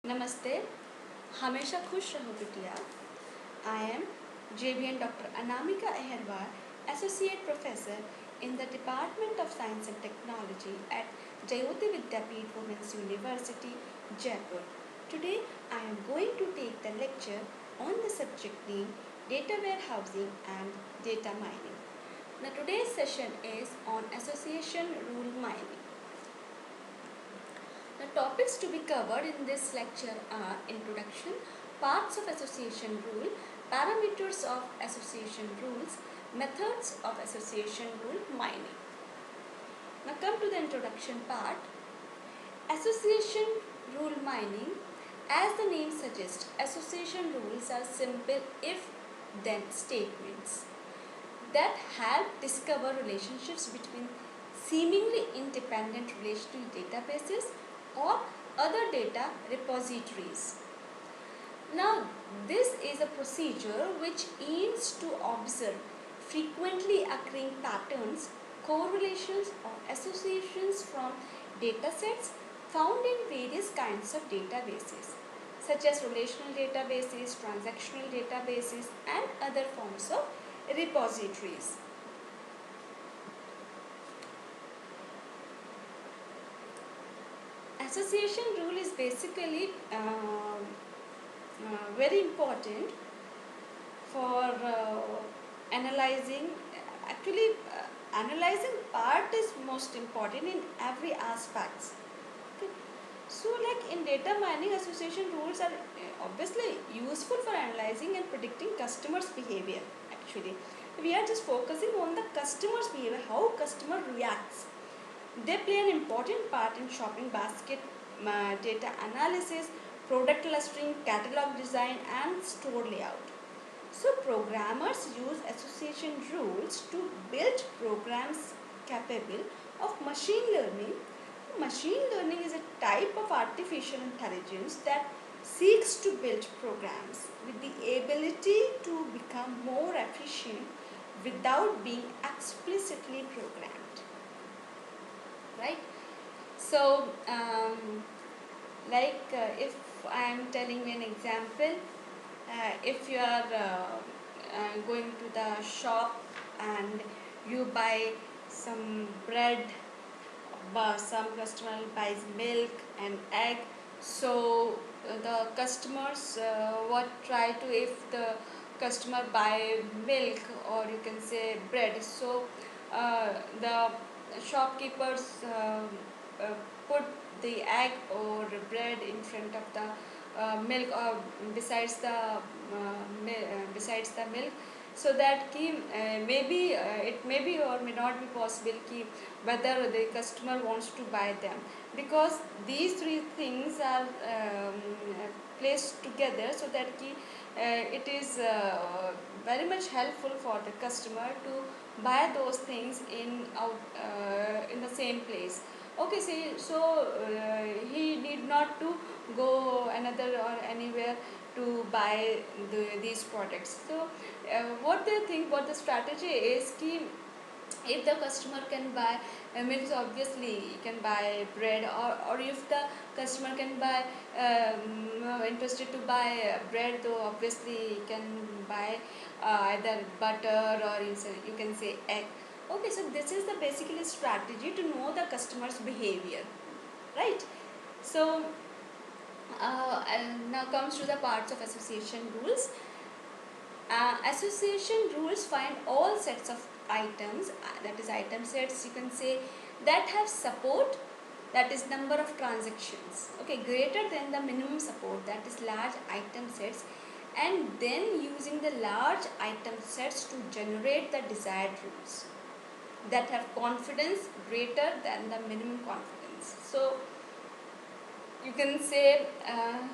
नमस्ते, हमेशा खुश रहो बिटिया। I am JVN Dr. Anamika Aherwal, Associate Professor in the Department of Science and Technology at Jayoti Vidyapeeth Women's University, Jaipur. Today I am going to take the lecture on the subject named Data Warehousing and Data Mining. Now today's session is on Association Rule Mining. The topics to be covered in this lecture are introduction, parts of association rule, parameters of association rules, methods of association rule mining. Now come to the introduction part. Association rule mining, as the name suggests, association rules are simple if-then statements that help discover relationships between seemingly independent relational databases or other data repositories. Now, this is a procedure which aims to observe frequently occurring patterns, correlations, or associations from datasets found in various kinds of databases, such as relational databases, transactional databases, and other forms of repositories. Association rule is basically very important for analyzing. Actually, analyzing part is most important in every aspects. Okay. So, like in data mining, association rules are obviously useful for analyzing and predicting customers' behavior. Actually, we are just focusing on the customer's behavior, how customer reacts. They play an important part in shopping basket data analysis, product clustering, catalog design, and store layout. So, programmers use association rules to build programs capable of machine learning. Machine learning is a type of artificial intelligence that seeks to build programs with the ability to become more efficient without being explicitly programmed. Right? So, if I am telling you an example, if you are going to the shop and you buy some bread, some customer buys milk and egg, so the customers what try to, if the customer buy milk or you can say bread, so the shopkeepers uh, put the egg or bread in front of the milk or besides the milk, so that maybe it may be or may not be possible whether the customer wants to buy them, because these three things are placed together so that it is very much helpful for the customer to buy those things in the same place. Okay, see, so he need not to go another or anywhere to buy these products. So what they think, what the strategy is, if the customer can buy milk, so obviously he can buy bread, or if the customer can buy interested to buy bread, though obviously he can buy either butter or you can say egg. Okay, so this is the basically strategy to know the customer's behavior, right? So and now comes to the parts of association rules. Association rules find all sets of items, that is item sets you can say, that have support, that is number of transactions, okay, greater than the minimum support, that is large item sets, and then using the large item sets to generate the desired rules that have confidence greater than the minimum confidence. So you can say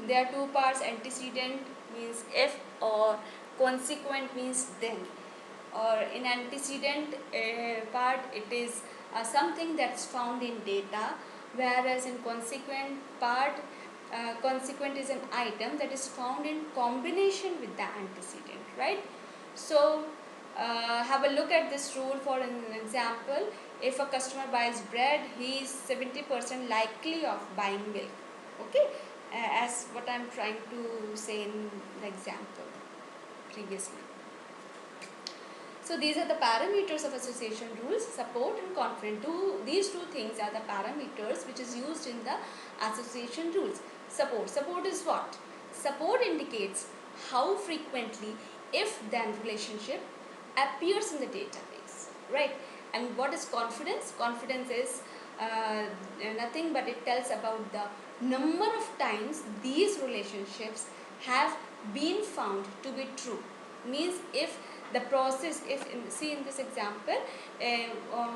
there are two parts, antecedent means if, or consequent means then. Or in antecedent part it is something that's found in data, whereas in consequent part, consequent is an item that is found in combination with the antecedent, right? So have a look at this rule. For an example, if a customer buys bread, he is 70% likely of buying milk. Okay, as what I'm trying to say in the example previously. So these are the parameters of association rules, support and confident. These two things are the parameters which is used in the association rules. Support is what? Support indicates how frequently if-then relationship appears in the database, right? And what is confidence? Confidence is nothing but it tells about the number of times these relationships have been found to be true. Means if the process, see in this example,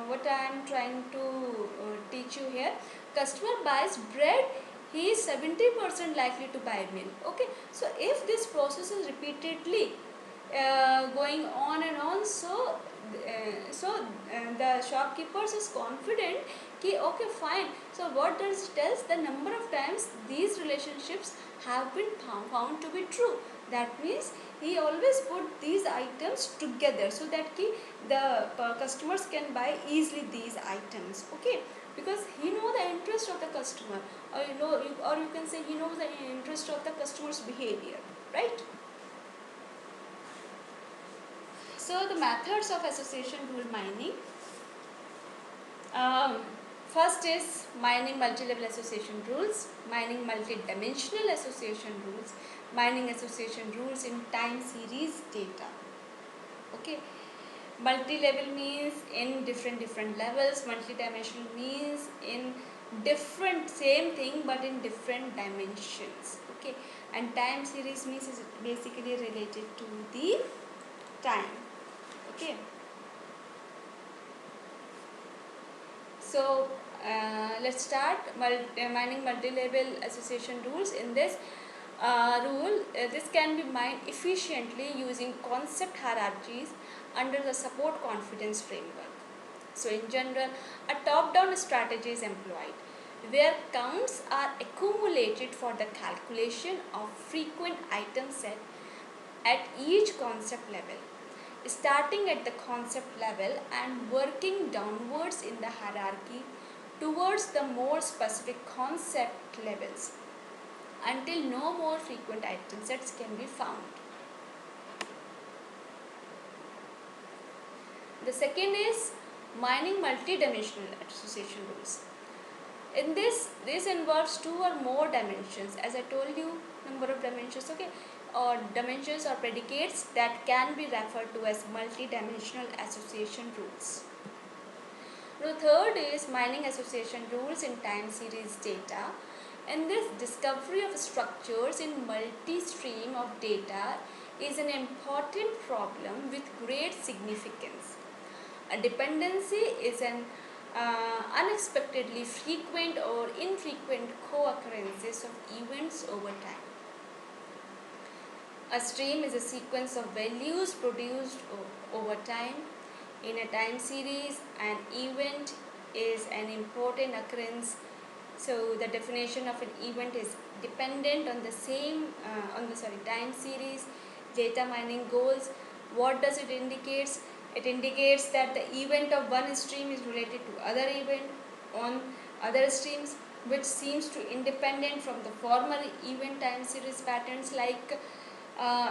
what I am trying to teach you here, customer buys bread, he is 70% likely to buy milk. Okay, so if this process is repeatedly going on and on, the shopkeepers is confident कि okay fine. So what does it tells? The number of times these relationships have been found to be true. That means he always put these items together so that the customers can buy easily these items. Okay, because he know the interest of the customer, or or you can say he knows the interest of the customer's behavior, right? So the methods of association rule mining. Um, First is mining multi-level association rules, mining multi-dimensional association rules, mining association rules in time series data. Okay, multi-level means in different levels, multi-dimensional means in different same thing but in different dimensions. Okay, and time series means is basically related to the time. Okay, so let's start mining multi-level association rules. In this this can be mined efficiently using concept hierarchies under the support confidence framework. So in general, a top-down strategy is employed where counts are accumulated for the calculation of frequent item set at each concept level, starting at the concept level and working downwards in the hierarchy towards the more specific concept levels until no more frequent item sets can be found. The second is mining multi-dimensional association rules. In this involves two or more dimensions. As I told you, number of dimensions, okay, or dimensions or predicates that can be referred to as multi-dimensional association rules. The third is mining association rules in time series data. And this discovery of structures in multi-stream of data is an important problem with great significance. A dependency is an unexpectedly frequent or infrequent co-occurrences of events over time. A stream is a sequence of values produced over time. In a time series, an event is an important occurrence. So the definition of an event is dependent on the time series. Data mining goals. What does it indicate? It indicates that the event of one stream is related to other event on other streams, which seems to independent from the former event time series patterns. Like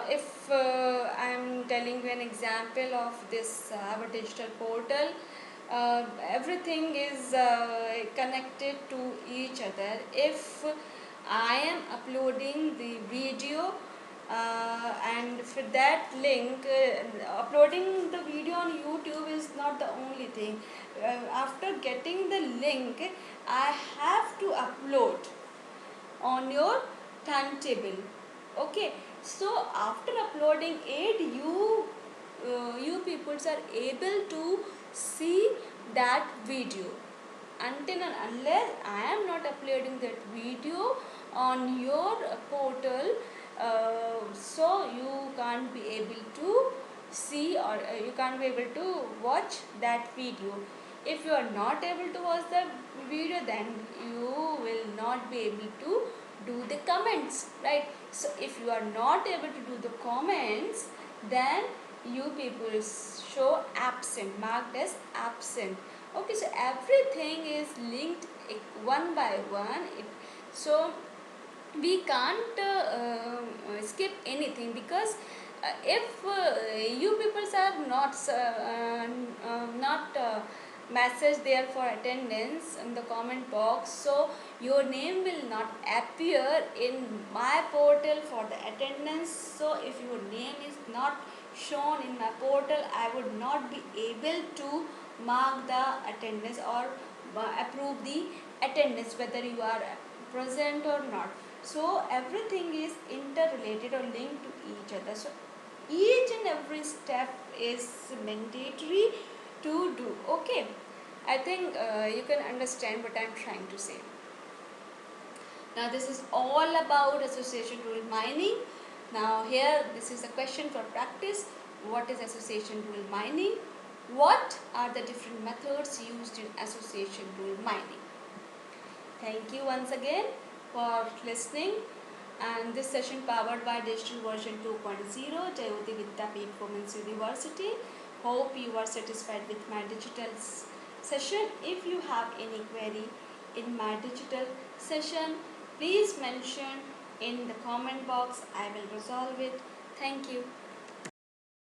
if I am telling you an example of this our digital portal, everything is connected to each other. If I am uploading the video and for that link, uploading the video on YouTube is not the only thing. After getting the link, I have to upload on your timetable. Okay, so after uploading it, you peoples are able to see that video. Until and unless I am not uploading that video on your portal, so you can't be able to see, or you can't be able to watch that video. If you are not able to watch the video, then you will not be able to do the comments, right? So if you are not able to do the comments, then you people show absent, marked as absent. Okay, so everything is linked one by one. So we can't skip anything, because if you people are not message there for attendance in the comment box, so your name will not appear in my portal for the attendance. So if your name is not shown in my portal, I would not be able to mark the attendance or approve the attendance, whether you are present or not. So everything is interrelated or linked to each other. So each and every step is mandatory to do. Okay, I think you can understand what I'm trying to say. Now this is all about association rule mining. Now here, this is a question for practice. What is association rule mining? What are the different methods used in association rule mining? Thank you once again for listening. And this session powered by digital version 2.0, Jayoti Vidyapeeth Women's University. Hope you are satisfied with my digital session. If you have any query in my digital session, please mention in the comment box. I will resolve it. Thank you.